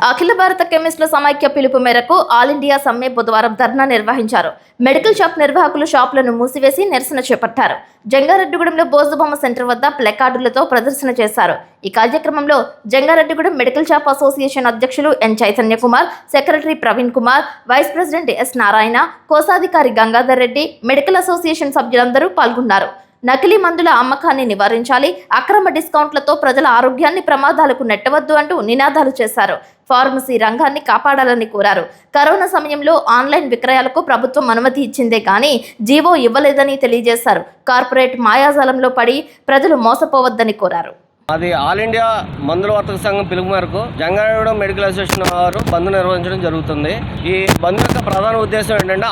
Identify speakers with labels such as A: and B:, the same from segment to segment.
A: అఖిల భారత కెమిస్టుల సమైక్య పిలుపు మేరకు ఆల్ ఇండియా సమ్మె బుధవారం ధర్నా నిర్వహించారు. మెడికల్ షాప్ నిర్వాహకులు షాపులను మూసివేసి నిరసన చేపట్టారు. జంగారెడ్డిగూడెంలో బోసుబొమ్మ సెంటర్ వద్ద ప్లకార్డులతో ప్రదర్శన చేశారు. ఈ కార్యక్రమంలో జంగారెడ్డిగూడెం మెడికల్ షాప్ అసోసియేషన్ అధ్యక్షులు N Chaitanya Kumar, secretary Praveen Kumar, vice president S Narayana, కోశాధికారి గంగాధర్ రెడ్డి, మెడికల్ అసోసియేషన్ సభ్యులందరూ పాల్గొన్నారు. నకిలీ మందుల అమ్మకాన్ని నివారించాలి, అక్రమ డిస్కౌంట్లతో ప్రజల ఆరోగ్యాన్ని ప్రమాదాలకు నెట్టవద్దు అంటూ నినాదాలు చేశారు. ఫార్మసీ రంగాన్ని కాపాడాలని కోరారు. కరోనా సమయంలో ఆన్లైన్ విక్రయాలకు ప్రభుత్వం అనుమతి ఇచ్చిందే కానీ జీవో ఇవ్వలేదని తెలియజేశారు. కార్పొరేట్ మాయాజాలంలో పడి ప్రజలు మోసపోవద్దని కోరారు.
B: అది ఆల్ ఇండియా మందుల వర్తక సంఘం పిలుపు మేరకు జంగారెడ్డిగూడెం మెడికల్ అసోసియేషన్ వారు బంద్ నిర్వహించడం జరుగుతుంది. ఈ బంద్ యొక్క ప్రధాన ఉద్దేశం ఏంటంటే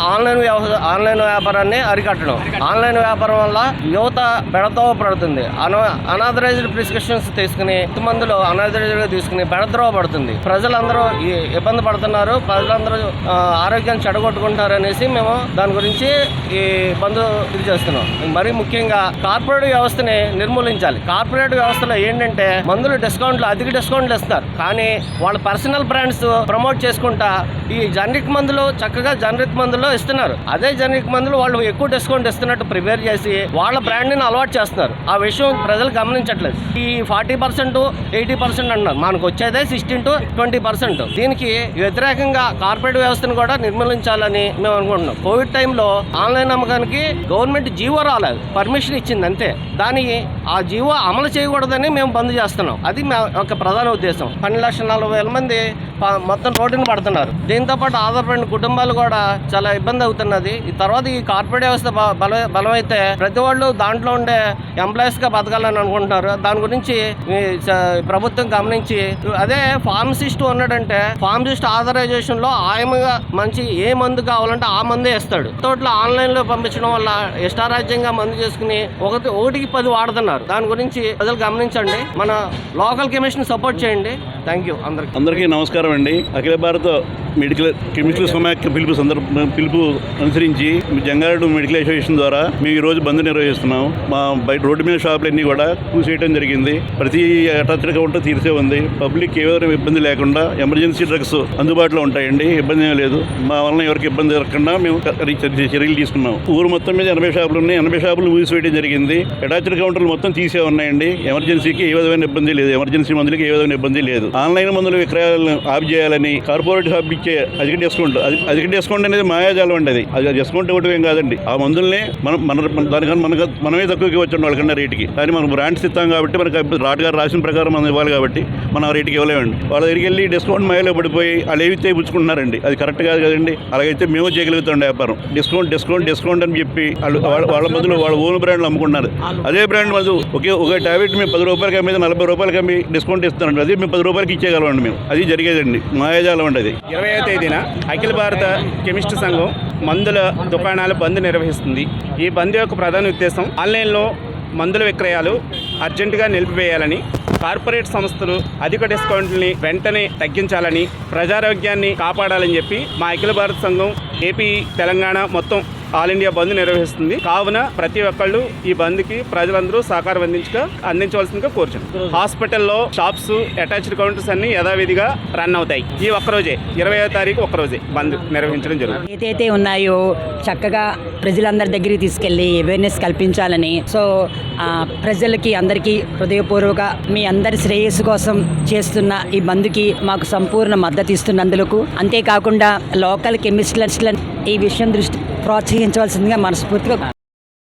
B: ఆన్లైన్ వ్యాపారాన్ని అరికట్టడం. ఆన్లైన్ వ్యాపారం వల్ల యువత బెడతోవ పడుతుంది. అనాథరైజ్డ్ ప్రిస్క్రిప్షన్స్ తీసుకుని మందులు అనాథరైజ్డ్గా తీసుకుని బెడద్రోవ పడుతుంది. ప్రజలందరూ ఇబ్బంది పడుతున్నారు. ప్రజలందరూ ఆరోగ్యాన్ని చెడగొట్టుకుంటారు అనేసి మేము దాని గురించి ఈ బంద్ ఇది చేస్తున్నాం. మరీ ముఖ్యంగా కార్పొరేట్ వ్యవస్థని నిర్మూలించాలి. కార్పొరేట్ వ్యవస్థలో ఏంటంటే మందులు అధిక డిస్కౌంట్లు ఇస్తారు, కానీ వాళ్ళ పర్సనల్ బ్రాండ్స్ ప్రమోట్ చేసుకుంటా ఈ జనరిక్ మందులు చక్కగా జనరిక్ మందులు ఇస్తున్నారు. అదే జనరిక్ మందులు వాళ్ళు ఎక్కువ డిస్కౌంట్ ఇస్తున్నట్టు ప్రిపేర్ చేసి వాళ్ళ బ్రాండ్ని అలవాటు చేస్తున్నారు. ఆ విషయం ప్రజలు గమనించట్లేదు. ఈ 40%, 80% అంటున్నారు, మనకు వచ్చేదే 16 to 20%. దీనికి వ్యతిరేకంగా కార్పొరేట్ వ్యవస్థను కూడా నిర్మూలించాలని మేము అనుకుంటున్నాం. కోవిడ్ టైంలో ఆన్లైన్ అమ్మకానికి గవర్నమెంట్ జీవో రాలేదు, పర్మిషన్ ఇచ్చింది అంతే. ఆ జీవో అమలు చేయకూడదని మేము బంద్ చేస్తున్నాం. అది మా యొక్క ప్రధాన ఉద్దేశం. 12,40,000 మంది మొత్తం రోడ్డుని పడుతున్నారు. దీంతో పాటు ఆధారపడిన కుటుంబాలు కూడా చాలా ఇబ్బంది అవుతున్నది. ఈ తర్వాత ఈ కార్పొరేట్ వ్యవస్థ బలమైతే ప్రతి వాళ్ళు దాంట్లో ఉండే ఎంప్లాయీస్ గా బతకాలని అనుకుంటున్నారు. దాని గురించి ప్రభుత్వం గమనించి అదే ఫార్మసిస్ట్ ఉన్నాడంటే ఫార్మసిస్ట్ ఆథరైజేషన్ లో ఆయమగా మంచి ఏ మందు కావాలంటే ఆ మందే ఇస్తాడు. తోటలో ఆన్లైన్ లో పంపించడం వల్ల ఇష్టారాజ్యంగా మందు చేసుకుని ఒకటికి 10 వాడుతున్నారు. దాని గురించి ప్రజలు గమనించండి. మన లోకల్ కెమిస్ట్ని సపోర్ట్ చేయండి. Thank you.
C: అందరికీ నమస్కారం అండి. అఖిల భారత మెడికల్ కెమిస్టుల సమైక్య పిలుపు అనుసరించి జంగారెడ్డి మెడికల్ అసోసియేషన్ ద్వారా మేము ఈ రోజు బంద్ నిర్వహిస్తున్నాం. మా బయట రోడ్డు మీద షాపులన్నీ కూడా మూసేయడం జరిగింది. ప్రతి అటాచ్డ్ కౌంటర్ తీర్చే ఉంది. పబ్లిక్ ఏ విధంగా ఇబ్బంది లేకుండా ఎమర్జెన్సీ డ్రగ్స్ అందుబాటులో ఉంటాయండి. ఇబ్బంది ఏం లేదు. మా వలన ఎవరికి ఇబ్బంది జరగకుండా మేము చర్యలు తీసుకున్నాం. ఊరు మొత్తం మీద 80 షాపులు ఉన్నాయి. 80 షాపులు మూసివేయడం జరిగింది. అటాచ్డ్ కౌంటర్లు మొత్తం తీసే ఉన్నాయండి. ఎమర్జెన్సీకి ఏ విధమైన ఇబ్బంది లేదు. ఎమర్జెన్సీ మందులకి ఏ విధమైన ఇబ్బంది లేదు. ఆన్లైన్ మందుల విక్రయాలను ఆఫ్ చేయాలని కార్పొరేట్ షాప్ ఇచ్చే అధిక డిస్కౌంట్ అనేది మాయాజాలం అండి. అది డిస్కౌంట్ ఇవ్వడం ఏం కాదండి. ఆ మందుల్ని దానికన్నా మనమే తక్కువకి వచ్చండి వాళ్ళకన్నా రేటుకి. కానీ మనం బ్రాండ్స్ ఇస్తాం కాబట్టి మనకు రాట్ గారు రాసిన ప్రకారం మనం ఇవ్వాలి కాబట్టి మనం ఆ రేటుకి ఇవ్వలేమండి. వాళ్ళ దగ్గరికి వెళ్ళి డిస్కౌంట్ మాయలో పడిపోయి వాళ్ళు ఏవితే పుచ్చుకుంటున్నారండి. అది కరెక్ట్ కాదు కదండి. అలాగైతే మేము చేయగలుగుతాం వ్యాపారం. డిస్కౌంట్ అని చెప్పి వాళ్ళ మందులు వాళ్ళ ఓన్ బ్రాండ్లు అమ్ముకుంటున్నారు. అదే బ్రాండ్ మందు ఒక టాబ్లెట్ మేము 10 రూపాయలకి అమ్మేది 40 రూపాయలకి అమ్మి డిస్కౌంట్ ఇస్తానండి. అది మేము 10 రూపాయలకి ఇచ్చేయగలమండి. మేము అది జరిగేదండి. మాయాజాలం అండి అది.
D: 20వ తేదీన అఖిల భారత కెమిస్ట్ సంఘం మందుల దుకాణాల బంద్ నిర్వహిస్తుంది. ఈ బంద్ యొక్క ప్రధాన ఉద్దేశం ఆన్లైన్లో మందుల విక్రయాలు అర్జెంటుగా నిలిపివేయాలని, కార్పొరేట్ సంస్థలు అధిక డిస్కౌంట్లని వెంటనే తగ్గించాలని, ప్రజారోగ్యాన్ని కాపాడాలని చెప్పి మా అఖిల భారత సంఘం ఏపీ, తెలంగాణ మొత్తం ఆల్ ఇండియా బంద్ నిర్వహిస్తుంది. కావున ప్రతి ఒక్కళ్ళు ఈ బంద్కి ప్రజలందరూ సహకారం అందించవలసిందిగా కోరుచున్నాం. హాస్పిటల్లో షాప్స్, అటాచ్డ్ కౌంటర్స్ అన్ని యథావిధిగా రన్ అవుతాయి. ఈ ఒక్కరోజే 20వ తారీఖు ఒక్కరోజే బంద్ నిర్వహించడం జరుగుతుంది.
E: ఏదైతే ఉన్నాయో చక్కగా ప్రజలందరి దగ్గరికి తీసుకెళ్లి అవేర్నెస్ కల్పించాలని, సో ప్రజలకి అందరికీ హృదయపూర్వక మీ అందరి శ్రేయస్సు కోసం చేస్తున్న ఈ బంద్కి మాకు సంపూర్ణ మద్దతు ఇస్తున్నందుకు, అంతేకాకుండా లోకల్ కెమిస్ట్లను ఈ విషయం దృష్టి ప్రోత్సహించవలసిందిగా మనస్ఫూర్తిగా